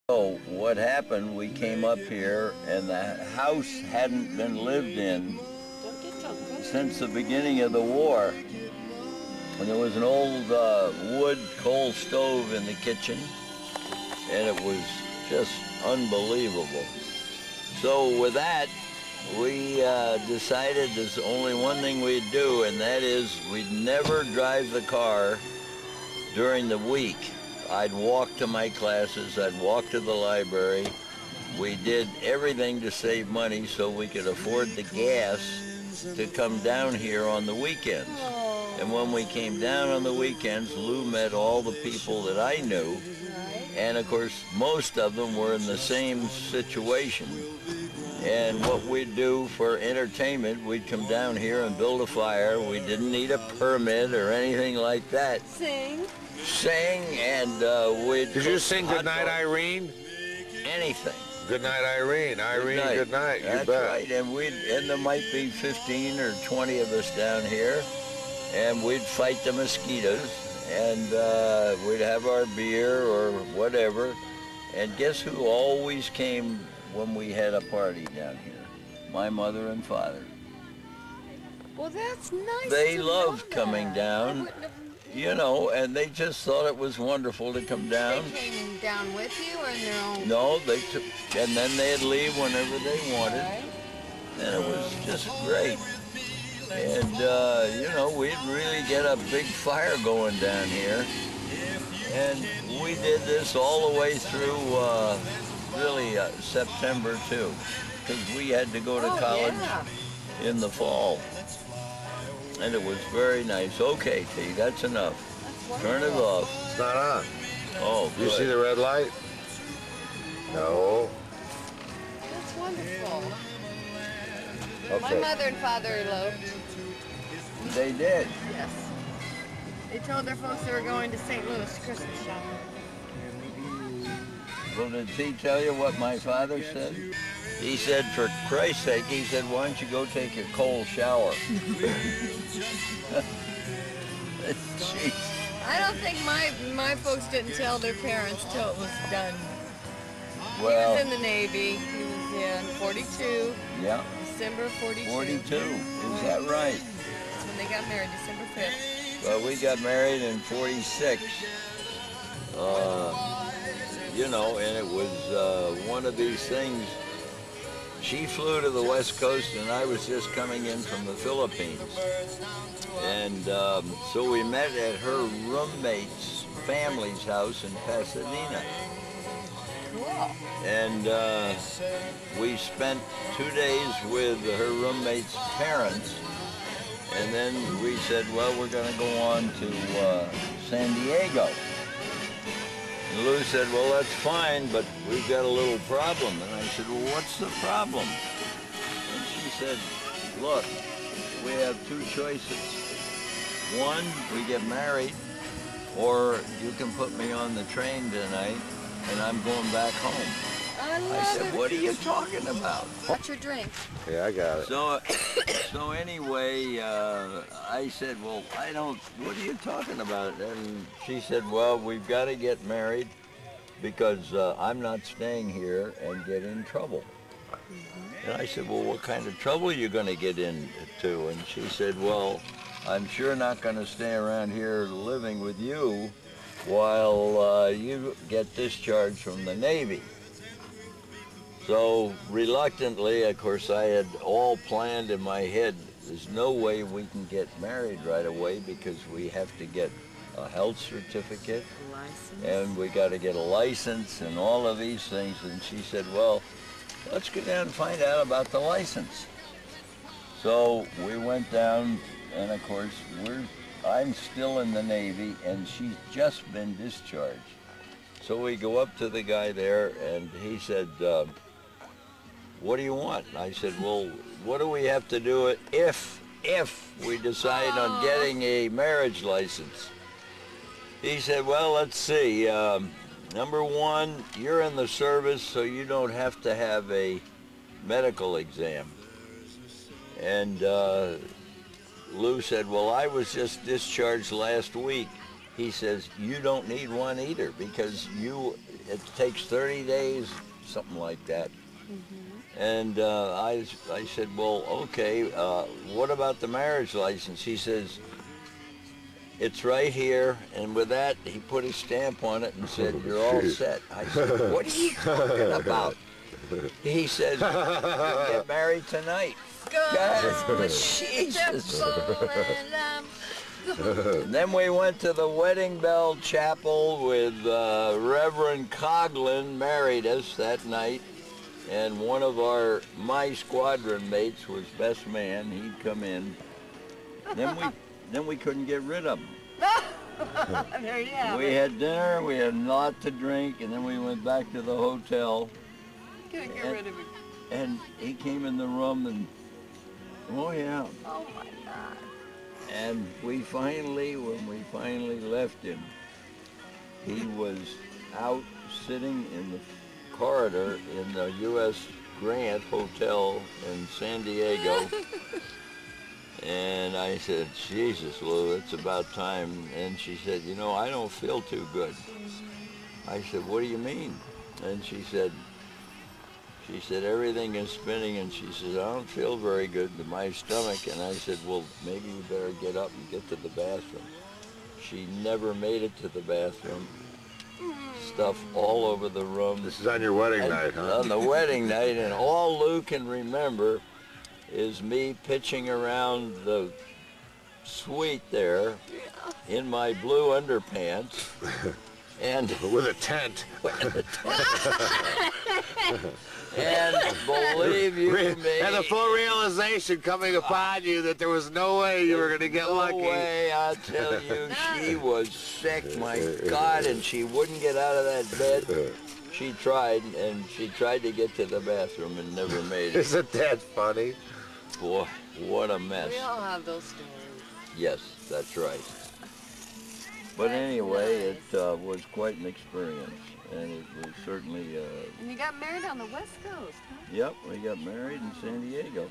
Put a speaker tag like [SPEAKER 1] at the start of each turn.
[SPEAKER 1] So what happened, we came up here and the house hadn't been lived in since the beginning of the war. And there was an old wood coal stove in the kitchen, and it was just unbelievable. So with that, we decided there's only one thing we'd do, and that is we'd never drive the car during the week. I'd walk to my classes, I'd walk to the library. We did everything to save money so we could afford the gas to come down here on the weekends. And when we came down on the weekends, Lou met all the people that I knew. And of course, most of them were in the same situation. And what we'd do for entertainment, we'd come down here and build a fire. We didn't need a permit or anything like that. Sing, and we'd...
[SPEAKER 2] Did you sing Goodnight, Irene?
[SPEAKER 1] Anything.
[SPEAKER 2] Goodnight, Irene. Irene, good night. You
[SPEAKER 1] That's
[SPEAKER 2] bet.
[SPEAKER 1] right, and there might be 15 or 20 of us down here, and we'd fight the mosquitoes, and we'd have our beer or whatever. And guess who always came when we had a party down here? My mother and father.
[SPEAKER 3] Well, that's nice.
[SPEAKER 1] They loved coming down, you know, and they just thought it was wonderful to come down.
[SPEAKER 3] They came down with you or in their own?
[SPEAKER 1] No, they took, and then they'd leave whenever they wanted, and it was just great. And, you know, we'd really get a big fire going down here, and we did this all the way through, really, September, too, because we had to go to college in the fall. And it was very nice. Okay, T, that's enough. Turn it off.
[SPEAKER 2] It's not on.
[SPEAKER 1] Oh, good.
[SPEAKER 2] You see the red light? No.
[SPEAKER 3] That's wonderful.
[SPEAKER 2] Okay.
[SPEAKER 3] My mother and father eloped.
[SPEAKER 1] They did.
[SPEAKER 3] Yes. They told their folks they were going to St. Louis Christmas shopping.
[SPEAKER 1] Well, did T tell you what my father said? He said, for Christ's sake, he said, why don't you go take your cold shower? Jeez.
[SPEAKER 3] I don't think my folks didn't tell their parents till it was done.
[SPEAKER 1] Well,
[SPEAKER 3] he was in the Navy. He was in 42.
[SPEAKER 1] Yeah.
[SPEAKER 3] December of 42.
[SPEAKER 1] 42. Is that right?
[SPEAKER 3] That's when they got married, December 5th.
[SPEAKER 1] Well, we got married in 46. You know, and it was one of these things. She flew to the West Coast, and I was just coming in from the Philippines. And so we met at her roommate's family's house in Pasadena.
[SPEAKER 3] Cool.
[SPEAKER 1] And we spent 2 days with her roommate's parents. And then we said, well, we're going to go on to San Diego. And Lou said, well, that's fine, but we've got a little problem. And I said, well, what's the problem? And she said, look, we have two choices. One, we get married, or you can put me on the train tonight, and I'm going back home. I said, what are you talking about?
[SPEAKER 3] What's your drink?
[SPEAKER 2] Yeah, I got it.
[SPEAKER 1] So anyway, I said, well, what are you talking about? And she said, well, we've got to get married because I'm not staying here and get in trouble. And I said, well, what kind of trouble are you going to get into? And she said, well, I'm sure not going to stay around here living with you while you get discharged from the Navy. So reluctantly, of course, I had all planned in my head, there's no way we can get married right away because we have to get a health certificate, and we got to get a license and all of these things. And she said, well, let's go down and find out about the license. So we went down, and of course, I'm still in the Navy, and she's just been discharged. So we go up to the guy there, and he said, what do you want? And I said, well, what do we have to do if we decide on getting a marriage license? He said, well, let's see. Number one, you're in the service, so you don't have to have a medical exam. And Lou said, well, I was just discharged last week, he says, you don't need one either because it takes 30 days, something like that. And I said, well, okay, what about the marriage license? He says, it's right here, and with that, he put his stamp on it and said, you're all set. I said, what are you talking about? He says, we'll get married tonight. God, Jesus. And then we went to the Wedding Bell Chapel with Reverend Coughlin married us that night. And one of my squadron mates was best man. He'd come in. Then we couldn't get rid of him.
[SPEAKER 3] There you have
[SPEAKER 1] We had dinner, we had a lot to drink, and then we went back to the hotel.
[SPEAKER 3] Couldn't get rid of him.
[SPEAKER 1] And he came in the room and, oh yeah.
[SPEAKER 3] Oh my God.
[SPEAKER 1] And when we finally left him, he was out sitting in the corridor in the U.S. Grant Hotel in San Diego. And I said, Jesus, Lou, it's about time. And she said, you know, I don't feel too good. I said, what do you mean? And she said, everything is spinning. And she said, I don't feel very good to my stomach. And I said, well, maybe you better get up and get to the bathroom. She never made it to the bathroom. Stuff all over the room.
[SPEAKER 2] This is on your wedding night, huh?
[SPEAKER 1] On the wedding night, and all Lou can remember is me pitching around the suite there in my blue underpants and
[SPEAKER 2] with a tent.
[SPEAKER 1] And believe you me,
[SPEAKER 2] and the full realization coming upon you that there was no way you were going to get lucky.
[SPEAKER 1] No way, I tell you, she was sick, my God, and she wouldn't get out of that bed. She tried, and she tried to get to the bathroom and never made it.
[SPEAKER 2] Isn't that funny?
[SPEAKER 1] Boy, what a mess.
[SPEAKER 3] We all have those stories.
[SPEAKER 1] Yes, that's right. But anyway,
[SPEAKER 3] nice.
[SPEAKER 1] it was quite an experience, and it was certainly...
[SPEAKER 3] And you got married on the West Coast, huh?
[SPEAKER 1] Yep, we got married in San Diego.